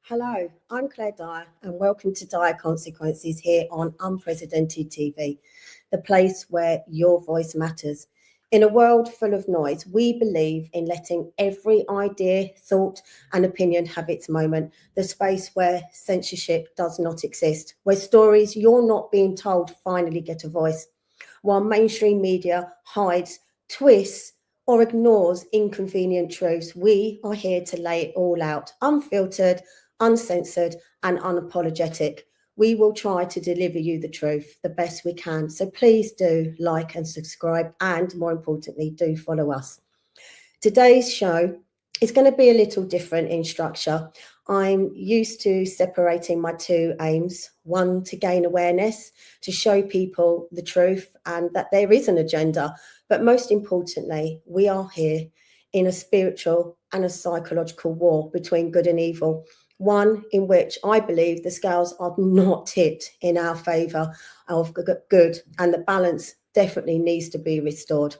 Hello, I'm Claire Dyer, and welcome to Dyer Consequences here on Unprecedented TV, the place where your voice matters. In a world full of noise, we believe in letting every idea, thought, and opinion have its moment, the space where censorship does not exist, where stories you're not being told finally get a voice, while mainstream media hides, twists, or ignores inconvenient truths. We are here to lay it all out, unfiltered, uncensored, and unapologetic. We will try to deliver you the truth the best we can. So please do like and subscribe, and more importantly, do follow us. Today's show is going to be a little different in structure. I'm used to separating my two aims, one to gain awareness, to show people the truth and that there is an agenda. But most importantly, we are here in a spiritual and a psychological war between good and evil, one in which I believe the scales are not tipped in our favour of good, and the balance definitely needs to be restored.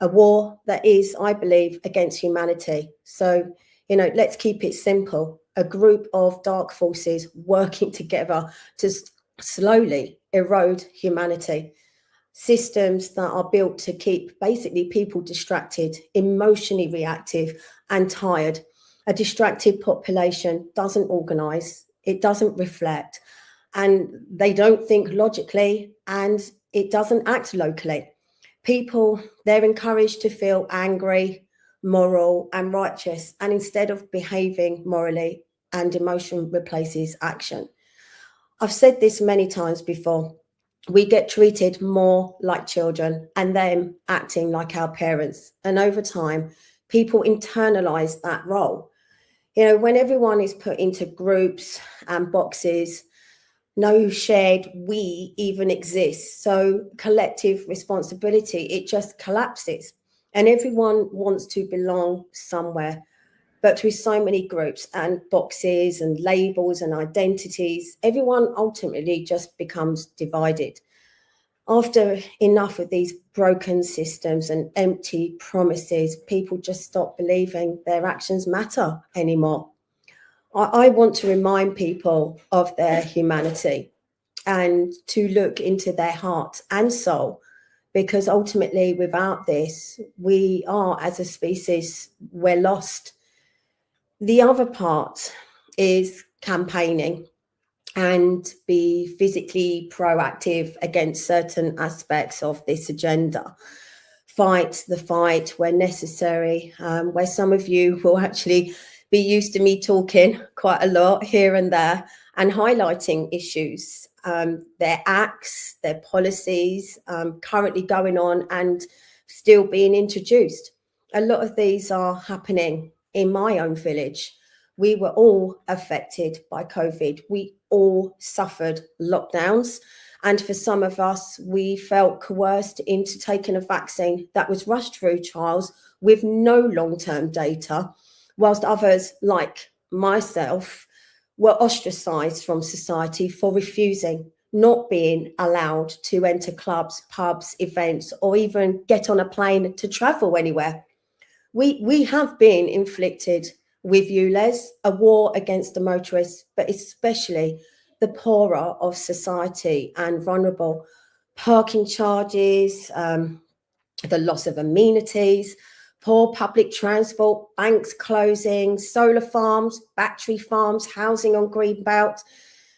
A war that is, I believe, against humanity. So, let's keep it simple. A group of dark forces working together to slowly erode humanity. Systems that are built to keep basically people distracted, emotionally reactive, and tired. A distracted population doesn't organise, it doesn't reflect, and they don't think logically, and it doesn't act locally. People, they're encouraged to feel angry, moral, and righteous, and instead of behaving morally, and emotion replaces action. I've said this many times before. We get treated more like children and them acting like our parents. And over time, people internalize that role. When everyone is put into groups and boxes, no shared we even exists. So collective responsibility, it just collapses. And everyone wants to belong somewhere. But through so many groups and boxes and labels and identities, everyone ultimately just becomes divided. After enough of these broken systems and empty promises, people just stop believing their actions matter anymore. I want to remind people of their humanity and to look into their heart and soul, because ultimately without this, we are, as a species, we're lost. The other part is campaigning and be physically proactive against certain aspects of this agenda. Fight the fight where necessary, where some of you will actually be used to me talking quite a lot here and there and highlighting issues, their acts, their policies currently going on and still being introduced. A lot of these are happening in my own village. We were all affected by COVID. We all suffered lockdowns. And for some of us, we felt coerced into taking a vaccine that was rushed through trials with no long-term data, whilst others, like myself, were ostracised from society for refusing, not being allowed to enter clubs, pubs, events, or even get on a plane to travel anywhere. We have been inflicted with ULEZ, a war against the motorists, but especially the poorer of society and vulnerable. Parking charges, the loss of amenities, poor public transport, banks closing, solar farms, battery farms, housing on greenbelt.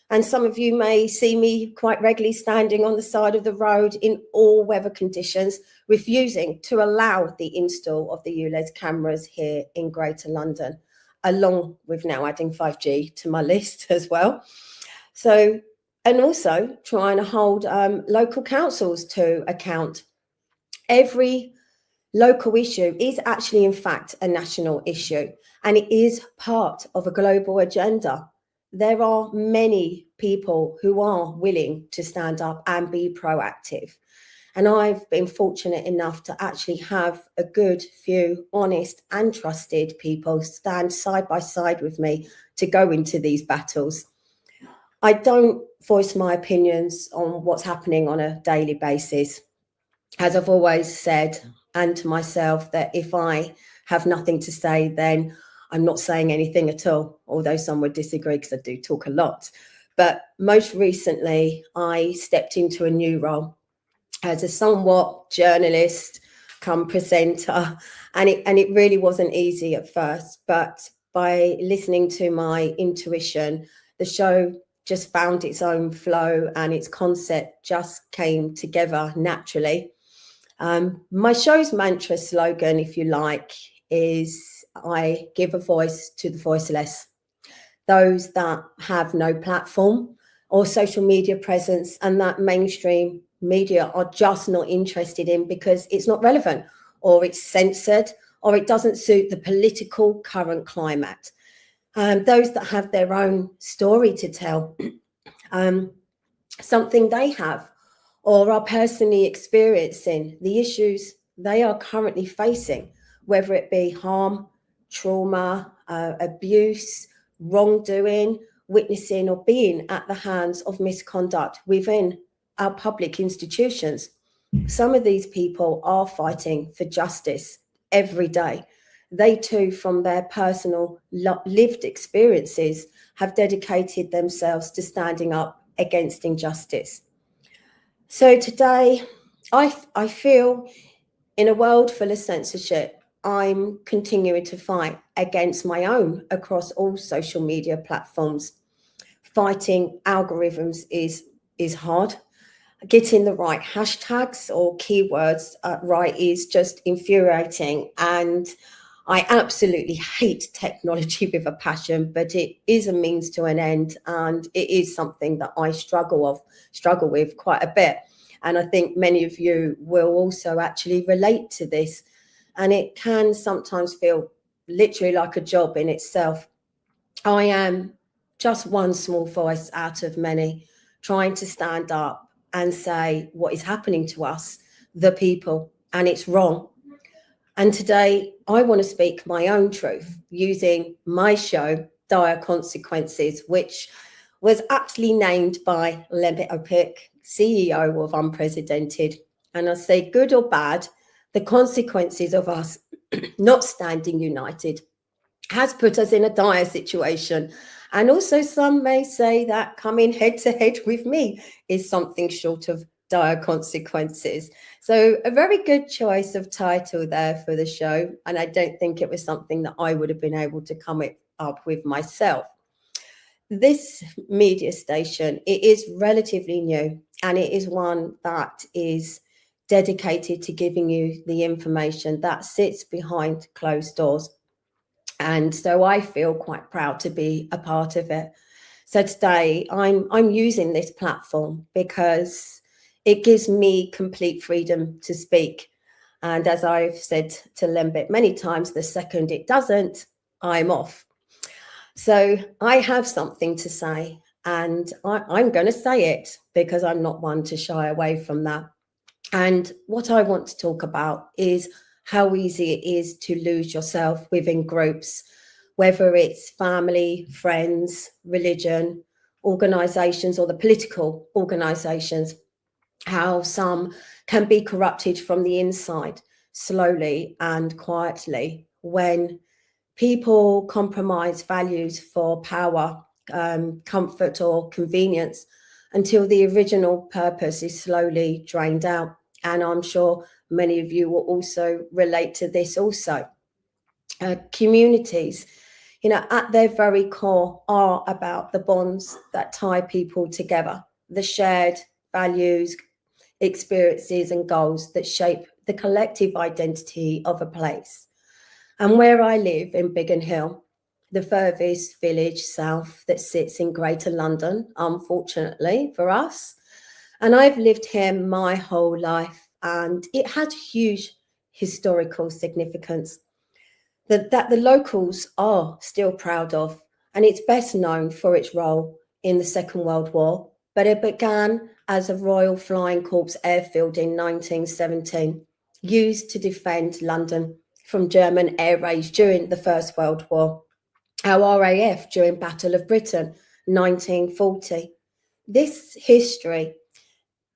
And some of you may see me quite regularly standing on the side of the road in all weather conditions, refusing to allow the install of the ULEZ cameras here in Greater London, along with now adding 5G to my list as well. So, and also trying to hold local councils to account. Every local issue is actually, in fact, a national issue, and it is part of a global agenda. There are many people who are willing to stand up and be proactive. And I've been fortunate enough to actually have a good few honest and trusted people stand side by side with me to go into these battles. I don't voice my opinions on what's happening on a daily basis. As I've always said, and to myself, that if I have nothing to say, then I'm not saying anything at all, although some would disagree because I do talk a lot. But most recently, I stepped into a new role as a somewhat journalist come presenter, and it really wasn't easy at first, but by listening to my intuition, the show just found its own flow and its concept just came together naturally. My show's mantra slogan, if you like, is I give a voice to the voiceless, those that have no platform or social media presence and that mainstream media are just not interested in because it's not relevant or it's censored or it doesn't suit the political current climate. Those that have their own story to tell, something they have or are personally experiencing the issues they are currently facing, whether it be harm, trauma, abuse, wrongdoing, witnessing or being at the hands of misconduct within our public institutions. Some of these people are fighting for justice every day. They too, from their personal lived experiences, have dedicated themselves to standing up against injustice. So today, I feel in a world full of censorship, I'm continuing to fight against my own across all social media platforms. Fighting algorithms is hard. Getting the right hashtags or keywords right is just infuriating. And I absolutely hate technology with a passion, but it is a means to an end. And it is something that I struggle with quite a bit. And I think many of you will also actually relate to this. And it can sometimes feel literally like a job in itself. I am just one small voice out of many trying to stand up and say what is happening to us, the people, and it's wrong. And today I want to speak my own truth using my show, Dire Consequences, which was actually named by Lembit Opik, CEO of Unprecedented. And I say good or bad, the consequences of us not standing united has put us in a dire situation. And also some may say that coming head to head with me is something short of dire consequences. So a very good choice of title there for the show. And I don't think it was something that I would have been able to come up with myself. This media station, it is relatively new and it is one that is dedicated to giving you the information that sits behind closed doors. And so I feel quite proud to be a part of it. So today I'm using this platform because it gives me complete freedom to speak. And as I've said to Lembit many times, the second it doesn't, I'm off. So I have something to say and I'm going to say it because I'm not one to shy away from that. And what I want to talk about is how easy it is to lose yourself within groups, whether it's family, friends, religion, organisations, or the political organisations, how some can be corrupted from the inside slowly and quietly when people compromise values for power, comfort, or convenience until the original purpose is slowly drained out. And I'm sure many of you will also relate to this also. Communities, at their very core are about the bonds that tie people together, the shared values, experiences and goals that shape the collective identity of a place. And where I live in Biggin Hill, the furthest village south that sits in Greater London, unfortunately for us, and I've lived here my whole life, and it had huge historical significance that the locals are still proud of, and it's best known for its role in the Second World War, but it began as a Royal Flying Corps airfield in 1917, used to defend London from German air raids during the First World War, our RAF during Battle of Britain, 1940. This history,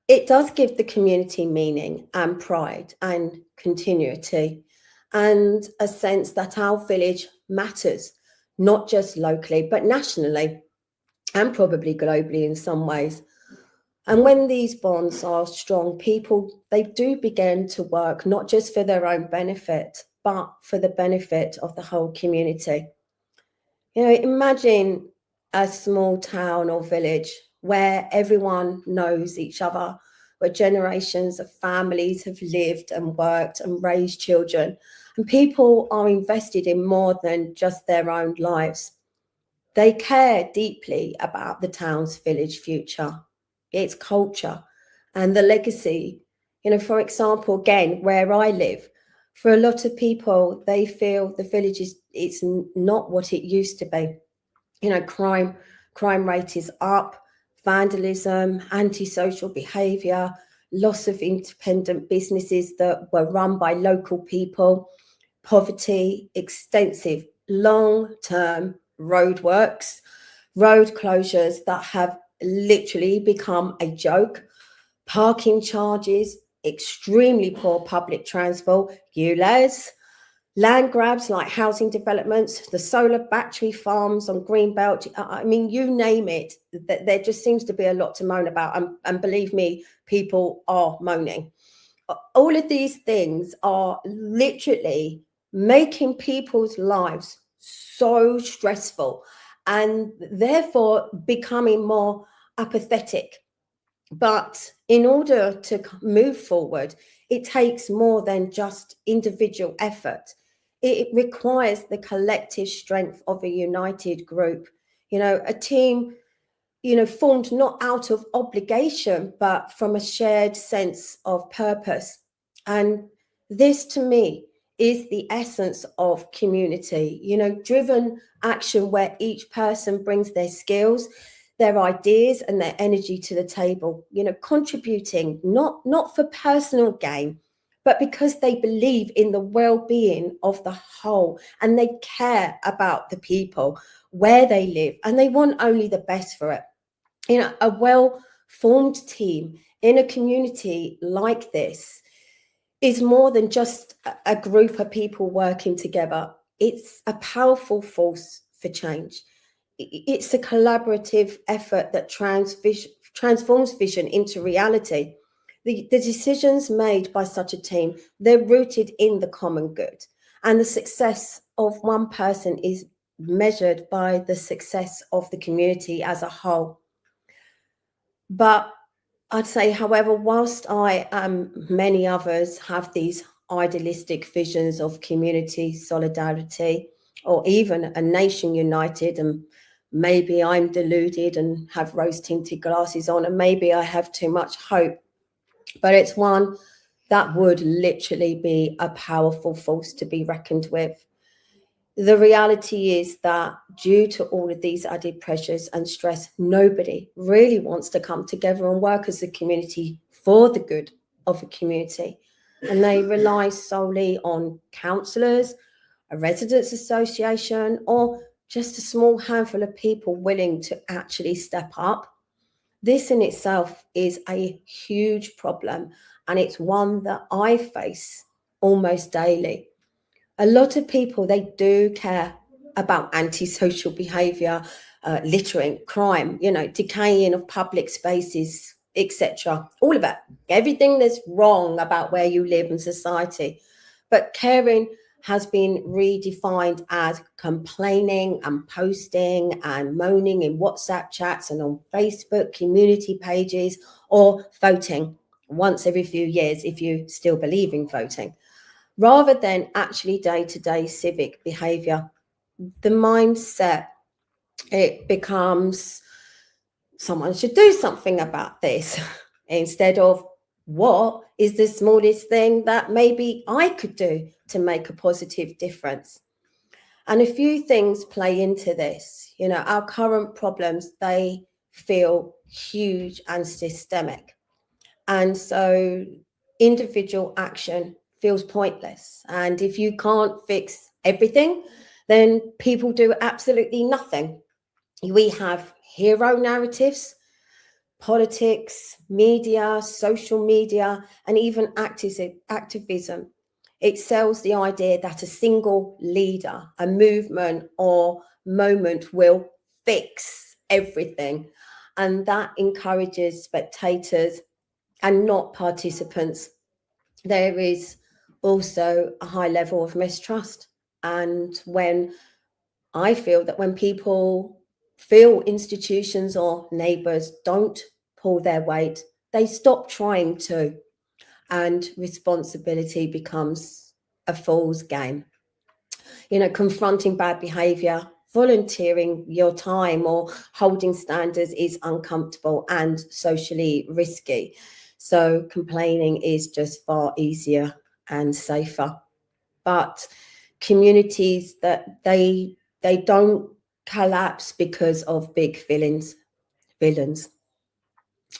it does give the community meaning and pride and continuity and a sense that our village matters not just locally, but nationally and probably globally in some ways. And when these bonds are strong, people, they do begin to work not just for their own benefit, but for the benefit of the whole community. Imagine a small town or village where everyone knows each other, where generations of families have lived and worked and raised children, and people are invested in more than just their own lives. They care deeply about the town's village future, its culture, and the legacy. For example, again, where I live, for a lot of people, they feel the village is it's not what it used to be. Crime rate is up, vandalism, antisocial behaviour, loss of independent businesses that were run by local people, poverty, extensive long-term roadworks, road closures that have literally become a joke, parking charges, extremely poor public transport, ULEZ, land grabs like housing developments, the solar battery farms on Greenbelt. I mean, you name it, there just seems to be a lot to moan about. And believe me, people are moaning. All of these things are literally making people's lives so stressful and therefore becoming more apathetic. But in order to move forward, it takes more than just individual effort. It requires the collective strength of a united group, a team, formed not out of obligation, but from a shared sense of purpose. And this to me is the essence of community, driven action where each person brings their skills, their ideas and their energy to the table, contributing not for personal gain, but because they believe in the well-being of the whole and they care about the people where they live and they want only the best for it. A well-formed team in a community like this is more than just a group of people working together. It's a powerful force for change. It's a collaborative effort that transforms vision into reality. The decisions made by such a team, they're rooted in the common good. And the success of one person is measured by the success of the community as a whole. But I'd say, however, whilst I and many others have these idealistic visions of community solidarity, or even a nation united, and maybe I'm deluded and have rose-tinted glasses on, and maybe I have too much hope, but it's one that would literally be a powerful force to be reckoned with. The reality is that due to all of these added pressures and stress, nobody really wants to come together and work as a community for the good of a community. And they rely solely on councillors, a residents association, or just a small handful of people willing to actually step up. This in itself is a huge problem, and it's one that I face almost daily. A lot of people, they do care about antisocial behaviour, littering, crime, decaying of public spaces, etc. All of it, everything that's wrong about where you live in society. But caring has been redefined as complaining and posting and moaning in WhatsApp chats and on Facebook community pages, or voting once every few years if you still believe in voting, rather than actually day-to-day civic behaviour. The mindset, it becomes someone should do something about this instead of what is the smallest thing that maybe I could do to make a positive difference. And a few things play into this. Our current problems, they feel huge and systemic. And so individual action feels pointless. And if you can't fix everything, then people do absolutely nothing. We have hero narratives, politics, media, social media, and even activism. It sells the idea that a single leader, a movement, or moment will fix everything. And that encourages spectators and not participants. There is also a high level of mistrust. And I feel that when people feel institutions or neighbours don't pull their weight, they stop trying to, and responsibility becomes a fool's game. Confronting bad behaviour, volunteering your time, or holding standards is uncomfortable and socially risky. So complaining is just far easier and safer. But communities that they don't collapse because of big villains,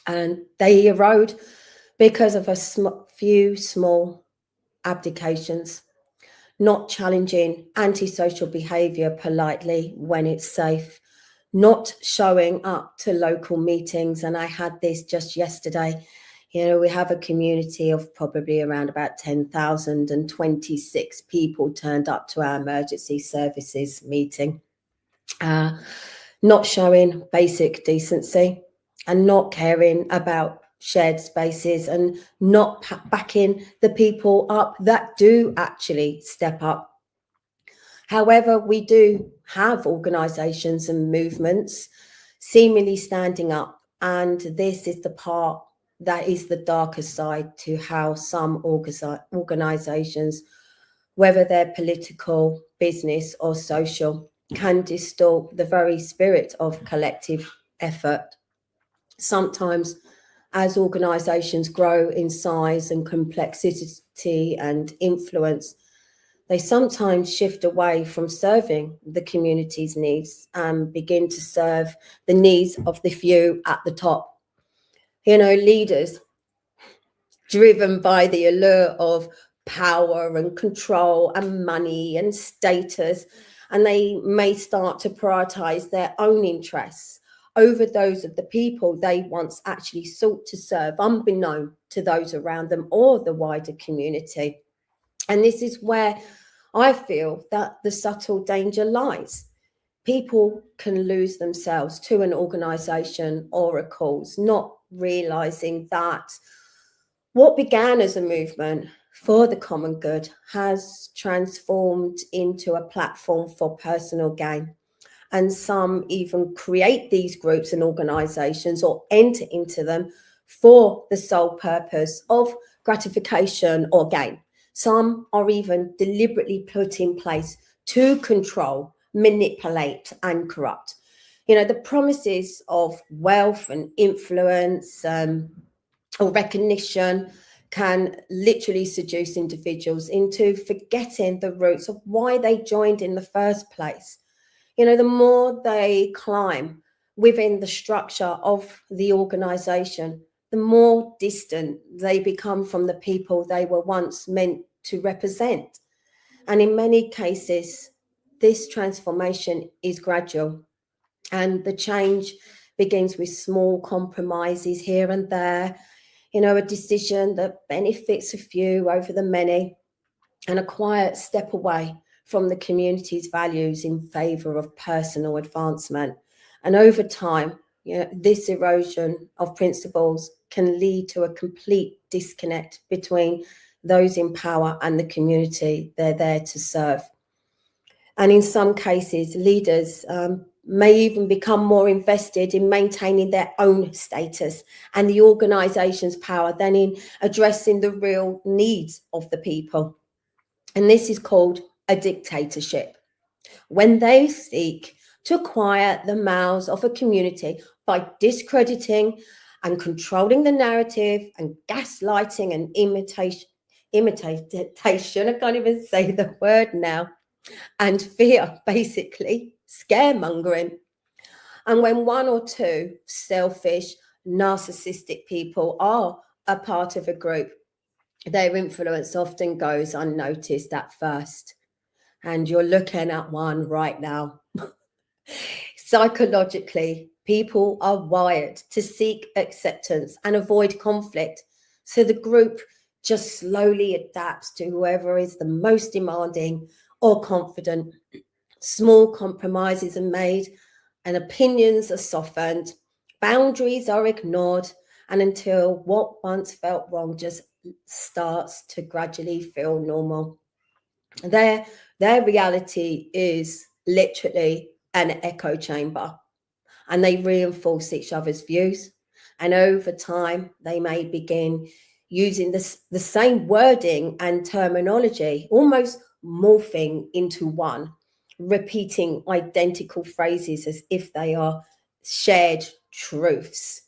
and they erode because of a few small abdications, not challenging antisocial behaviour politely when it's safe, not showing up to local meetings. And I had this just yesterday. We have a community of probably around about 10,000, and 26 people turned up to our emergency services meeting, not showing basic decency and not caring about shared spaces and not backing the people up that do actually step up. However, we do have organisations and movements seemingly standing up, and this is the part that is the darker side to how some organisations, whether they're political, business or social, can distort the very spirit of collective effort. Sometimes as organisations grow in size and complexity and influence, they sometimes shift away from serving the community's needs and begin to serve the needs of the few at the top. Leaders driven by the allure of power and control and money and status, and they may start to prioritize their own interests over those of the people they once actually sought to serve, unbeknown to those around them or the wider community. And this is where I feel that the subtle danger lies. People can lose themselves to an organisation or a cause, not realising that what began as a movement for the common good has transformed into a platform for personal gain. And some even create these groups and organisations or enter into them for the sole purpose of gratification or gain. Some are even deliberately put in place to control, manipulate and corrupt. The promises of wealth and influence or recognition can literally seduce individuals into forgetting the roots of why they joined in the first place. The more they climb within the structure of the organisation, the more distant they become from the people they were once meant to represent. And in many cases, this transformation is gradual, and the change begins with small compromises here and there, a decision that benefits a few over the many, and a quiet step away from the community's values in favour of personal advancement. And over time, this erosion of principles can lead to a complete disconnect between those in power and the community they're there to serve. And in some cases, leaders may even become more invested in maintaining their own status and the organisation's power than in addressing the real needs of the people. And this is called a dictatorship, when they seek to quiet the mouths of a community by discrediting and controlling the narrative and gaslighting and imitation, I can't even say the word now, and fear, basically, scaremongering. And when one or two selfish, narcissistic people are a part of a group, their influence often goes unnoticed at first. And you're looking at one right now. Psychologically, people are wired to seek acceptance and avoid conflict. So the group just slowly adapts to whoever is the most demanding or confident. Small compromises are made and opinions are softened, boundaries are ignored, and until what once felt wrong just starts to gradually feel normal. Their, their reality is literally an echo chamber, and they reinforce each other's views. And over time, they may begin using the same wording and terminology, almost morphing into one, repeating identical phrases as if they are shared truths.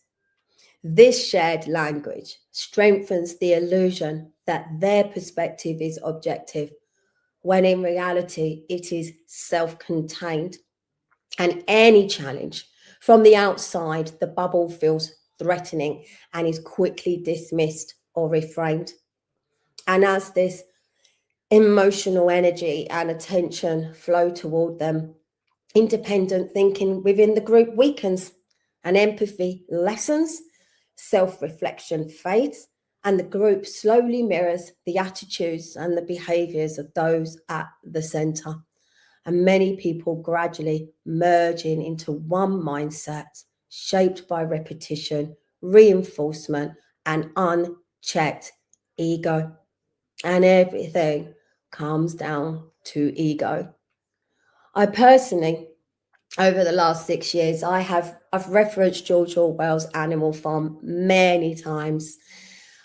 This shared language strengthens the illusion that their perspective is objective, when in reality it is self contained. And any challenge from the outside, the bubble feels threatening and is quickly dismissed or reframed. And as this emotional energy and attention flow toward them, independent thinking within the group weakens and empathy lessens, self reflection fades, and the group slowly mirrors the attitudes and the behaviors of those at the center. And many people gradually merging into one mindset shaped by repetition, reinforcement, and unchecked ego. And everything comes down to ego. I personally, over the last 6 years, I've referenced George Orwell's Animal Farm many times.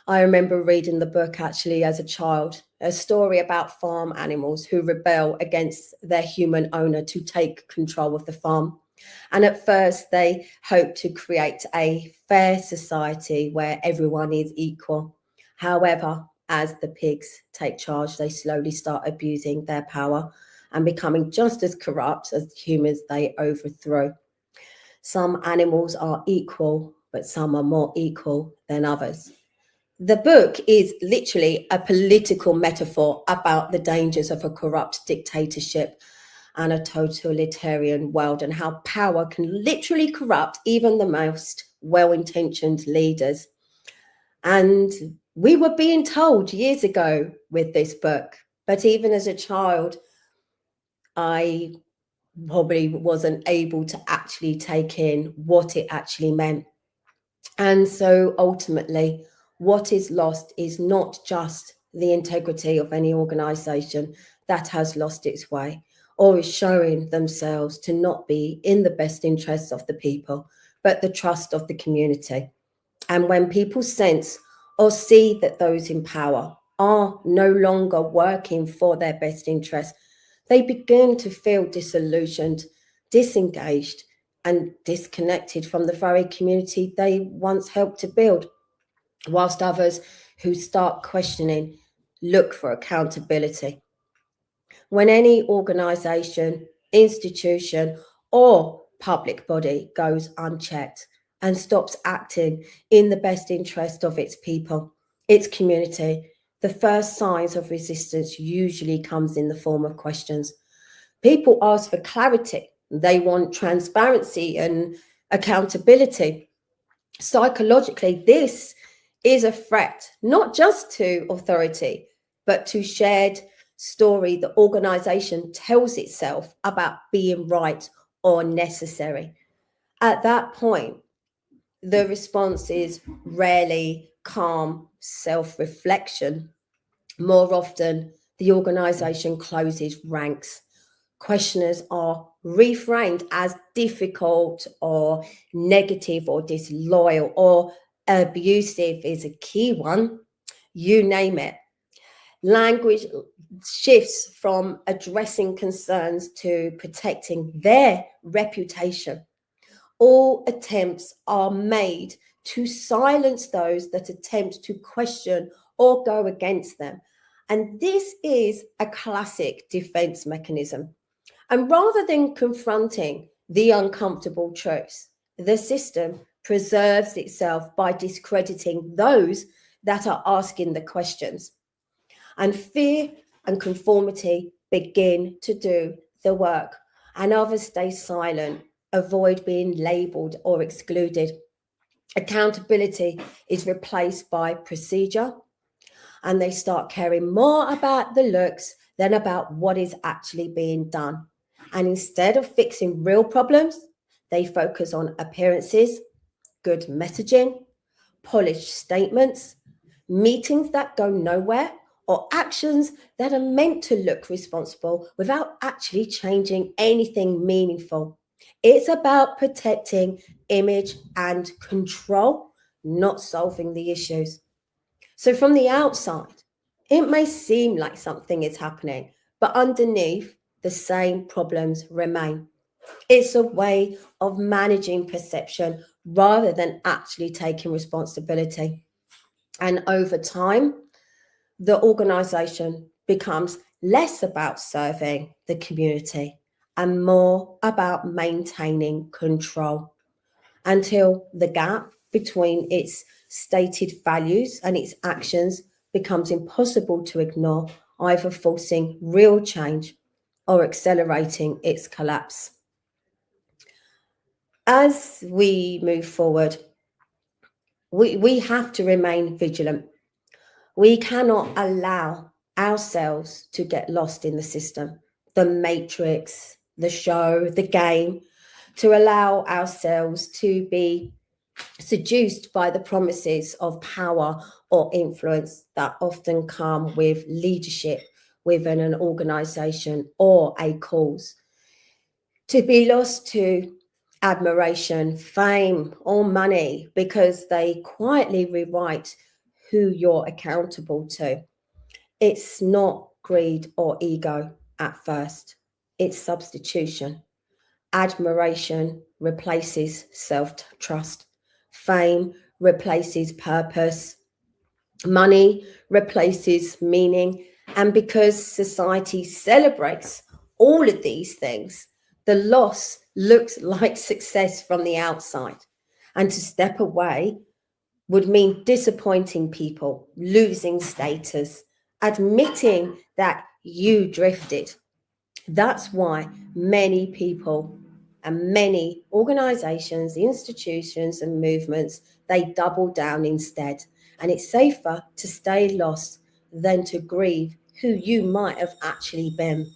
I remember reading the book actually as a child, a story about farm animals who rebel against their human owner to take control of the farm. And at first, they hope to create a fair society where everyone is equal. However, as the pigs take charge, they slowly start abusing their power and becoming just as corrupt as the humans they overthrow. Some animals are equal, but some are more equal than others. The book is literally a political metaphor about the dangers of a corrupt dictatorship and a totalitarian world, and how power can literally corrupt even the most well-intentioned leaders. And we were being told years ago with this book, but even as a child, I probably wasn't able to actually take in what it actually meant. And so ultimately, what is lost is not just the integrity of any organization that has lost its way or is showing themselves to not be in the best interests of the people, but the trust of the community. And when people sense or see that those in power are no longer working for their best interests, they begin to feel disillusioned, disengaged, and disconnected from the very community they once helped to build, whilst others who start questioning look for accountability. When any organisation, institution, or public body goes unchecked and stops acting in the best interest of its people, its community, the first signs of resistance usually comes in the form of questions. People ask for clarity. They want transparency and accountability. Psychologically, this is a threat, not just to authority, but to shared story the organization tells itself about being right or necessary. At that point, the response is rarely calm self reflection. More often, the organization closes ranks. Questioners are reframed as difficult or negative or disloyal or abusive is a key one. You name it. Language shifts from addressing concerns to protecting their reputation. All attempts are made to silence those that attempt to question or go against them. And this is a classic defense mechanism. And rather than confronting the uncomfortable truths, the system preserves itself by discrediting those that are asking the questions. And fear and conformity begin to do the work, and others stay silent, avoid being labeled or excluded. Accountability is replaced by procedure, and they start caring more about the looks than about what is actually being done. And instead of fixing real problems, they focus on appearances, good messaging, polished statements, meetings that go nowhere, or actions that are meant to look responsible without actually changing anything meaningful. It's about protecting image and control, not solving the issues. So, from the outside, it may seem like something is happening, but underneath, the same problems remain. It's a way of managing perception rather than actually taking responsibility. And over time, the organization becomes less about serving the community and more about maintaining control until the gap between its stated values and its actions becomes impossible to ignore, either forcing real change or accelerating its collapse. As we move forward, we have to remain vigilant. We cannot allow ourselves to get lost in the system, the matrix, the show, the game, to allow ourselves to be seduced by the promises of power or influence that often come with leadership within an organization or a cause. To be lost to admiration, fame, or money because they quietly rewrite who you're accountable to. It's not greed or ego at first, it's substitution. Admiration replaces self trust, fame replaces purpose, money replaces meaning. And because society celebrates all of these things, the loss looks like success from the outside. And to step away would mean disappointing people, losing status, admitting that you drifted. That's why many people and many organizations, institutions, and movements, they double down instead. And it's safer to stay lost than to grieve who you might have actually been.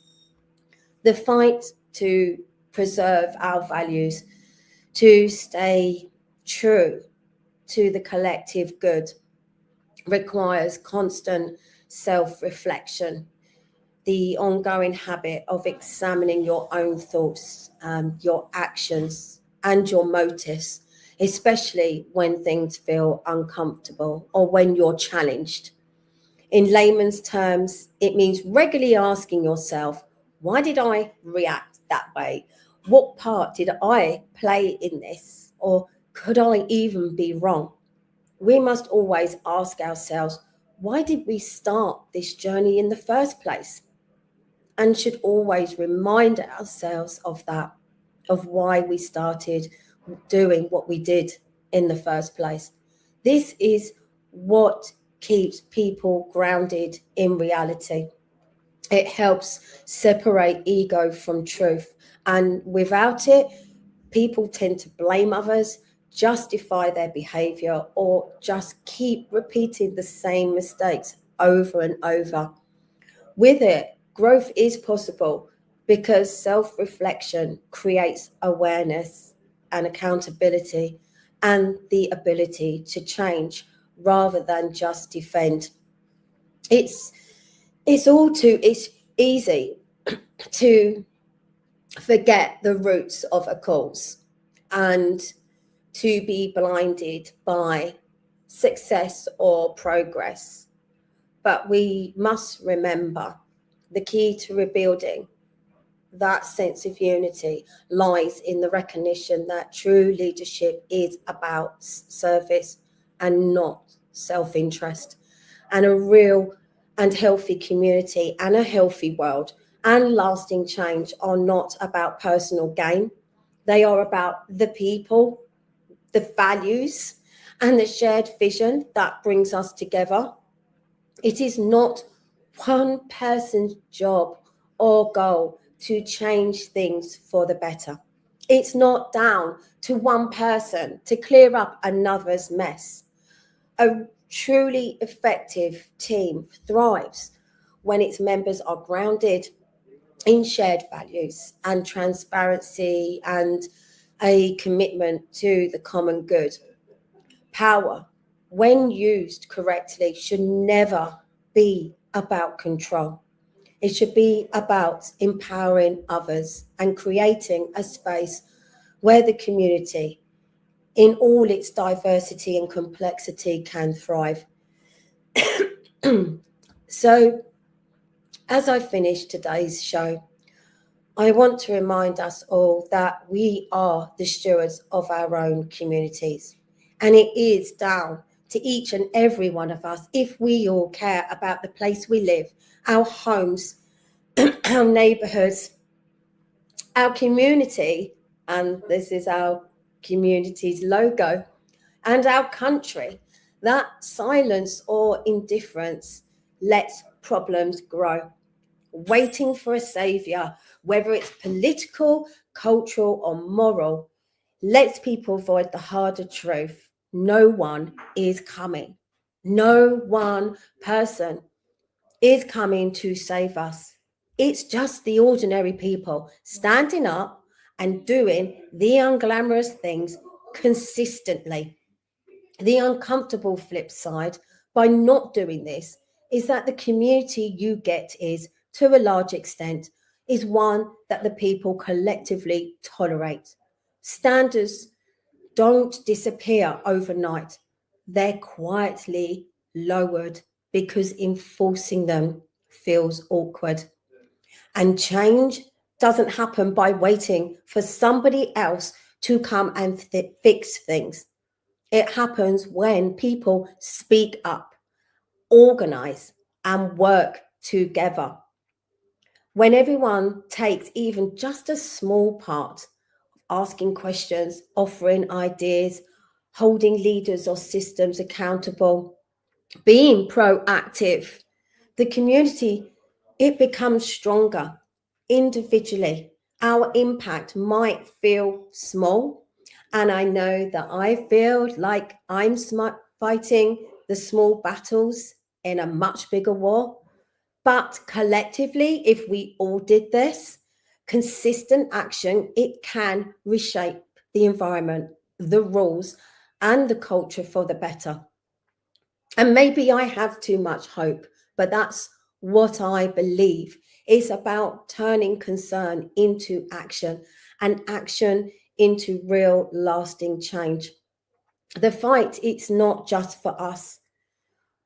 The fight to preserve our values, to stay true to the collective good, requires constant self reflection, the ongoing habit of examining your own thoughts, your actions, and your motives, especially when things feel uncomfortable or when you're challenged. In layman's terms, it means regularly asking yourself, why did I react that way? What part did I play in this? Or could I even be wrong? We must always ask ourselves, why did we start this journey in the first place? And should always remind ourselves of that, of why we started doing what we did in the first place. This is what keeps people grounded in reality. It helps separate ego from truth. And without it, people tend to blame others, justify their behavior, or just keep repeating the same mistakes over and over. With it, growth is possible because self reflection creates awareness and accountability and the ability to change rather than just defend. It's it's easy to forget the roots of a cause and to be blinded by success or progress. But we must remember the key to rebuilding that sense of unity lies in the recognition that true leadership is about service and not self interest. And a real and healthy community and a healthy world and lasting change are not about personal gain, they are about the people, the values, and the shared vision that brings us together. It is not one person's job or goal to change things for the better. It's not down to one person to clear up another's mess. A truly effective team thrives when its members are grounded in shared values and transparency and a commitment to the common good. Power, when used correctly, should never be about control. It should be about empowering others and creating a space where the community, in all its diversity and complexity, can thrive. So, as I finish today's show, I want to remind us all that we are the stewards of our own communities. And it is down to each and every one of us, if we all care about the place we live, our homes, our neighbourhoods, our community, and this is our community's logo, and our country, that silence or indifference lets problems grow. Waiting for a saviour, whether it's political, cultural, or moral, lets people avoid the harder truth. No one is coming. No one person is coming to save us. It's just the ordinary people standing up and doing the unglamorous things consistently. The uncomfortable flip side by not doing this is that the community you get is, to a large extent, is one that the people collectively tolerate. Standards don't disappear overnight. They're quietly lowered because enforcing them feels awkward. And change doesn't happen by waiting for somebody else to come and fix things. It happens when people speak up, organize, and work together. When everyone takes even just a small part, asking questions, offering ideas, holding leaders or systems accountable, being proactive, the community, it becomes stronger. Individually, our impact might feel small, and I know that I feel like I'm fighting the small battles in a much bigger war. But collectively, if we all did this, consistent action, it can reshape the environment, the rules, and the culture for the better. And maybe I have too much hope, but that's what I believe. It's about turning concern into action and action into real lasting change. The fight, it's not just for us,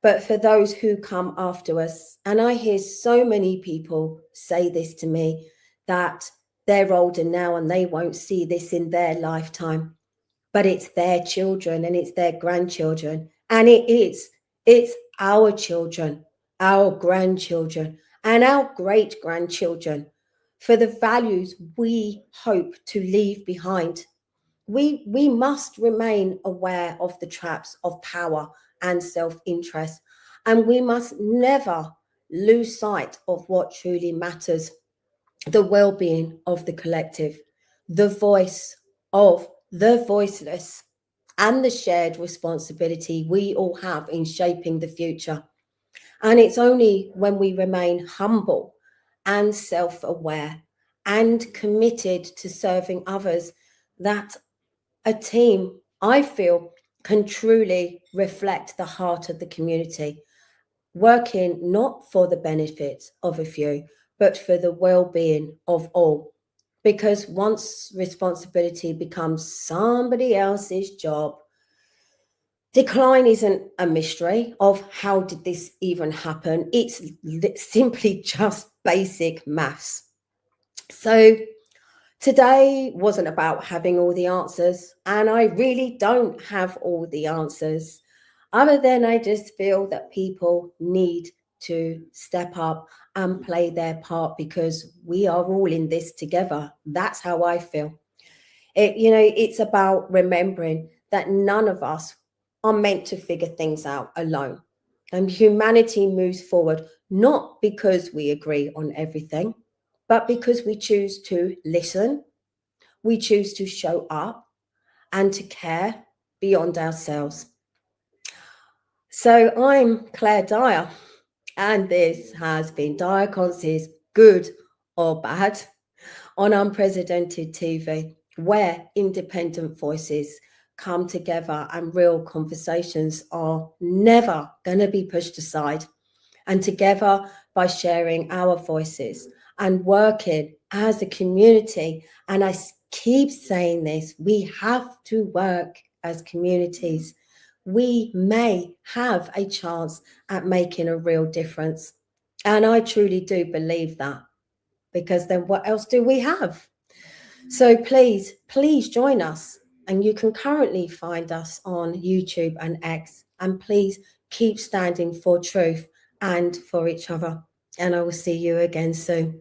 but for those who come after us. And I hear so many people say this to me, that they're older now and they won't see this in their lifetime, but it's their children and it's their grandchildren. And it's our children, our grandchildren, and our great grandchildren, for the values we hope to leave behind. We must remain aware of the traps of power and self-interest, and we must never lose sight of what truly matters: the well-being of the collective, the voice of the voiceless, and the shared responsibility we all have in shaping the future. And it's only when we remain humble and self-aware and committed to serving others that a team, I feel, can truly reflect the heart of the community, working not for the benefit of a few, but for the well-being of all. Because once responsibility becomes somebody else's job, decline isn't a mystery of how did this even happen. It's simply just basic maths. So today wasn't about having all the answers, and I really don't have all the answers, other than I just feel that people need to step up and play their part, because we are all in this together. That's how I feel. It's about remembering that none of us are meant to figure things out alone. And humanity moves forward not because we agree on everything, but because we choose to listen, we choose to show up, and to care beyond ourselves. So I'm Claire Dyer, and this has been Dyer Conce's Good or bad, on unprecedented TV, where independent voices come together and real conversations are never going to be pushed aside. And together, by sharing our voices and working as a community, and I keep saying this, we have to work as communities. We may have a chance at making a real difference. And I truly do believe that, because then what else do we have? So please join us. And you can currently find us on YouTube and X. And please keep standing for truth and for each other. And I will see you again soon.